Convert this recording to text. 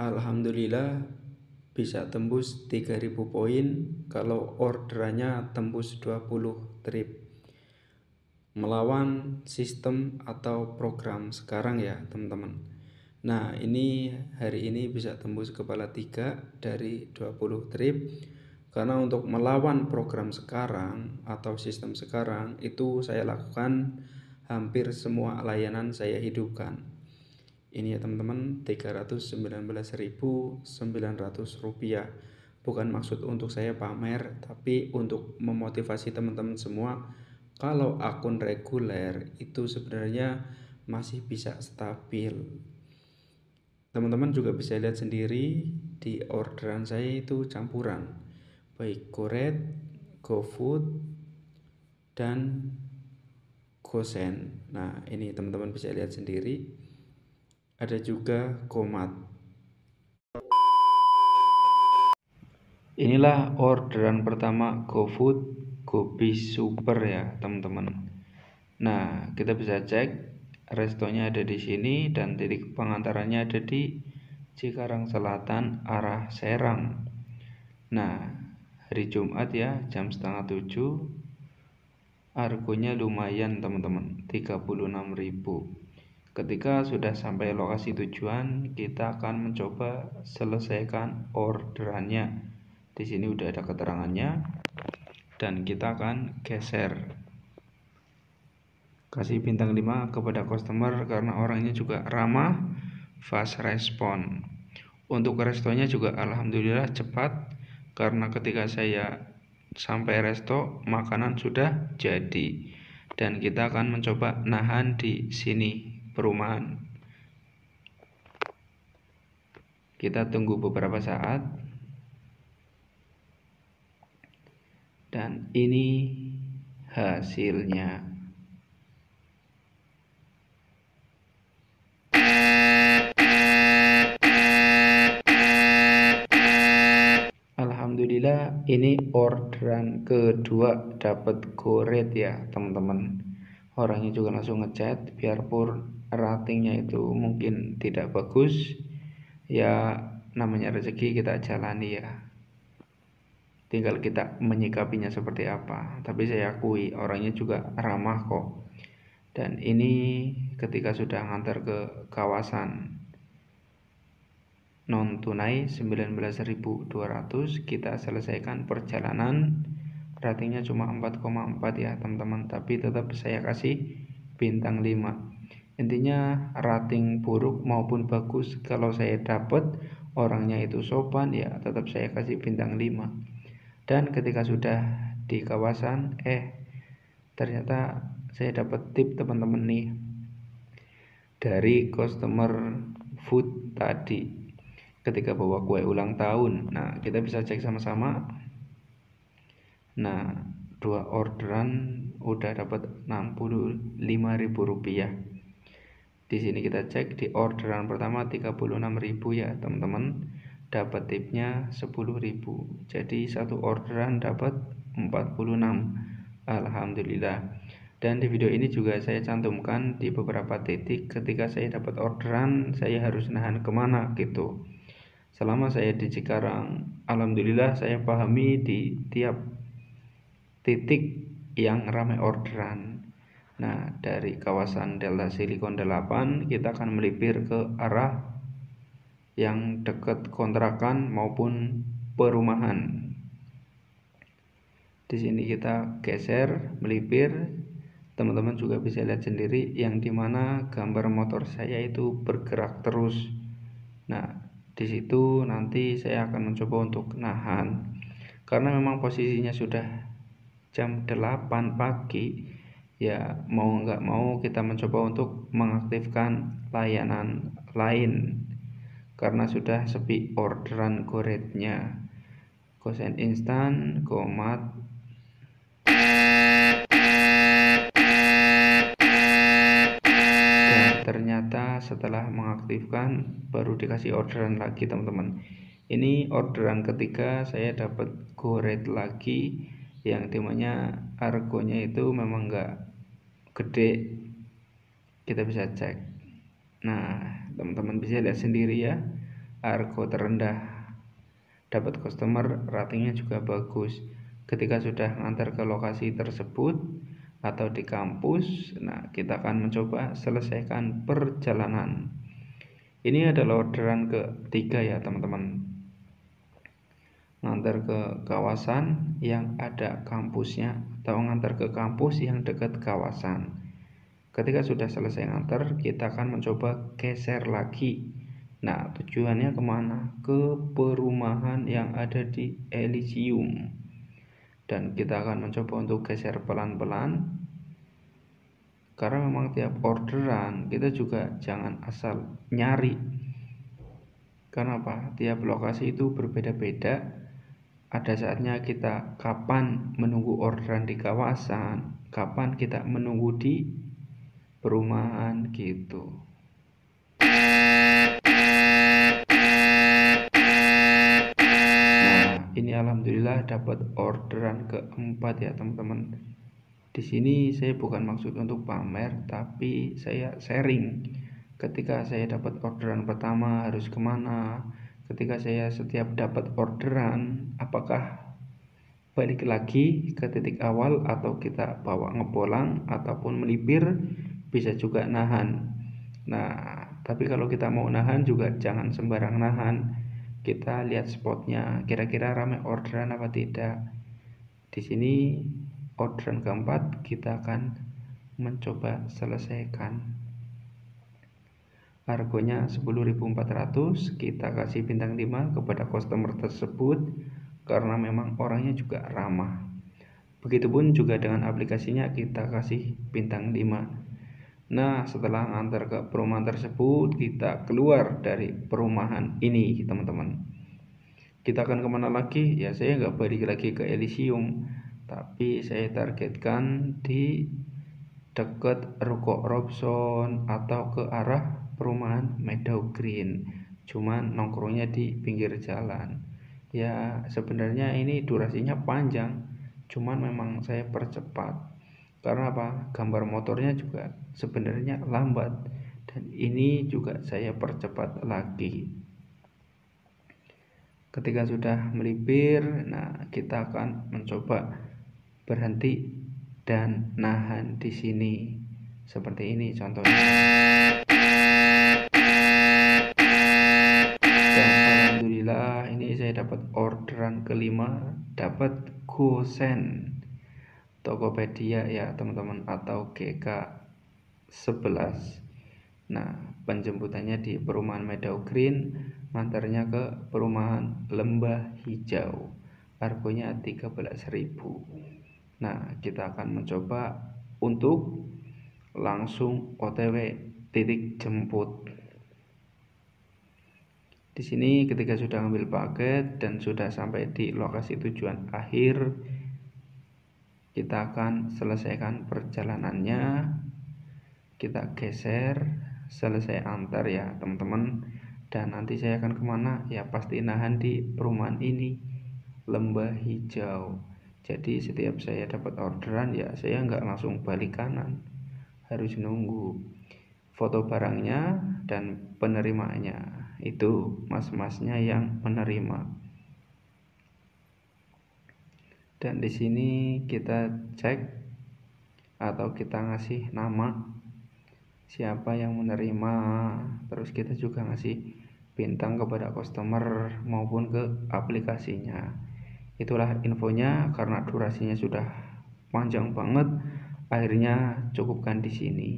Alhamdulillah bisa tembus 3000 poin kalau orderannya tembus 20 trip. Melawan sistem atau program sekarang ya teman-teman. Nah ini hari ini bisa tembus kepala 3 dari 20 trip. Karena untuk melawan program sekarang atau sistem sekarang itu saya lakukan hampir semua layanan saya hidupkan. Ini ya teman-teman, Rp319.900. Bukan maksud untuk saya pamer, tapi untuk memotivasi teman-teman semua. Kalau akun reguler itu sebenarnya masih bisa stabil. Teman-teman juga bisa lihat sendiri di orderan saya itu campuran, baik GoRed, GoFood, dan GoSend. Nah ini teman-teman bisa lihat sendiri. Ada juga Komat. Inilah orderan pertama GoFood, GoBiz Super ya teman-teman. Nah kita bisa cek restonya ada di sini dan titik pengantarannya ada di Cikarang Selatan arah Serang. Nah hari Jumat ya jam setengah 7. Harganya lumayan teman-teman, 36.000. Ketika sudah sampai lokasi tujuan, kita akan mencoba selesaikan orderannya. Di sini udah ada keterangannya dan kita akan geser. Kasih bintang 5 kepada customer karena orangnya juga ramah, fast respon. Untuk restonya juga alhamdulillah cepat karena ketika saya sampai resto makanan sudah jadi dan kita akan mencoba nahan di sini perumahan. Kita tunggu beberapa saat dan ini hasilnya. Alhamdulillah ini orderan kedua dapat GoRed ya teman-teman. Orangnya juga langsung ngechat, biarpun ratingnya itu mungkin tidak bagus ya, namanya rezeki kita jalani ya, tinggal kita menyikapinya seperti apa. Tapi saya akui orangnya juga ramah kok. Dan ini ketika sudah ngantar ke kawasan non tunai 19.200, kita selesaikan perjalanan. Ratingnya cuma 4,4 ya teman-teman, tapi tetap saya kasih bintang 5. Intinya rating buruk maupun bagus, kalau saya dapat orangnya itu sopan ya tetap saya kasih bintang 5. Dan ketika sudah di kawasan ternyata saya dapat tip teman-teman nih dari customer food tadi ketika bawa kue ulang tahun. Nah kita bisa cek sama-sama. Nah 2 orderan udah dapat Rp65.000. Di sini kita cek di orderan pertama 36.000 ya teman-teman, dapat tipnya 10.000. Jadi satu orderan dapat 46. Alhamdulillah. Dan di video ini juga saya cantumkan di beberapa titik ketika saya dapat orderan saya harus nahan kemana gitu. Selama saya di Cikarang, alhamdulillah saya pahami di tiap titik yang ramai orderan. Nah dari kawasan Delta Silicon 8 kita akan melipir ke arah yang dekat kontrakan maupun perumahan. Di sini kita geser melipir. Teman-teman juga bisa lihat sendiri yang dimana gambar motor saya itu bergerak terus. Nah di situ nanti saya akan mencoba untuk nahan karena memang posisinya sudah jam 8 pagi ya, mau nggak mau kita mencoba untuk mengaktifkan layanan lain karena sudah sepi orderan GoRednya, GoSend instan, GoMart. Dan ternyata setelah mengaktifkan baru dikasih orderan lagi teman-teman. Ini orderan ketiga saya dapat GoRed lagi yang dimana argonya itu memang nggak gede, kita bisa cek. Nah teman-teman bisa lihat sendiri ya, argo terendah, dapat customer, ratingnya juga bagus. Ketika sudah ngantar ke lokasi tersebut atau di kampus, nah kita akan mencoba selesaikan perjalanan. Ini adalah orderan ketiga ya teman-teman, ngantar ke kawasan yang ada kampusnya atau ngantar ke kampus yang dekat kawasan. Ketika sudah selesai ngantar, kita akan mencoba geser lagi. Nah, tujuannya kemana? Ke perumahan yang ada di Elysium. Dan kita akan mencoba untuk geser pelan-pelan, karena memang tiap orderan kita juga jangan asal nyari. Karena apa? Tiap lokasi itu berbeda-beda. Ada saatnya kita kapan menunggu orderan di kawasan, kapan kita menunggu di perumahan gitu. Nah, ini alhamdulillah dapat orderan keempat ya teman-teman. Di sini saya bukan maksud untuk pamer, tapi saya sharing. Ketika saya dapat orderan pertama harus kemana, ketika saya setiap dapat orderan, apakah balik lagi ke titik awal atau kita bawa ngebolang ataupun melipir, bisa juga nahan. Nah, tapi kalau kita mau nahan juga jangan sembarang nahan. Kita lihat spotnya, kira-kira ramai orderan apa tidak. Di sini orderan keempat kita akan mencoba selesaikan. Harganya 10.400, kita kasih bintang 5 kepada customer tersebut karena memang orangnya juga ramah. Begitupun juga dengan aplikasinya, kita kasih bintang 5. Nah, setelah ngantar ke perumahan tersebut, kita keluar dari perumahan ini teman-teman. Kita akan kemana lagi? Ya, saya nggak balik lagi ke Elysium, tapi saya targetkan di dekat Ruko Robson atau ke arah perumahan Meadow Green. Cuman nongkrongnya di pinggir jalan. Ya, sebenarnya ini durasinya panjang, cuman memang saya percepat. Karena apa? Gambar motornya juga sebenarnya lambat, dan ini juga saya percepat lagi. Ketika sudah melipir, nah kita akan mencoba berhenti dan nahan di sini. Seperti ini contohnya. Dan alhamdulillah ini saya dapat orderan kelima, dapat Gosen Tokopedia ya teman-teman, atau GK11. Nah, penjemputannya di perumahan Meadow Green, ngantarnya ke perumahan Lembah Hijau. Harganya 13.000. Nah, kita akan mencoba untuk langsung OTW titik jemput. Di sini ketika sudah ambil paket dan sudah sampai di lokasi tujuan akhir, kita akan selesaikan perjalanannya. Kita geser, selesai antar ya teman-teman. Dan nanti saya akan kemana? Ya pasti nahan di perumahan ini, Lembah Hijau. Jadi setiap saya dapat orderan, ya saya nggak langsung balik kanan, harus nunggu foto barangnya dan penerimanya. Itu mas-masnya yang menerima. Dan di sini kita cek atau kita ngasih nama siapa yang menerima, terus kita juga ngasih bintang kepada customer maupun ke aplikasinya. Itulah infonya. Karena durasinya sudah panjang banget, akhirnya cukupkan di sini.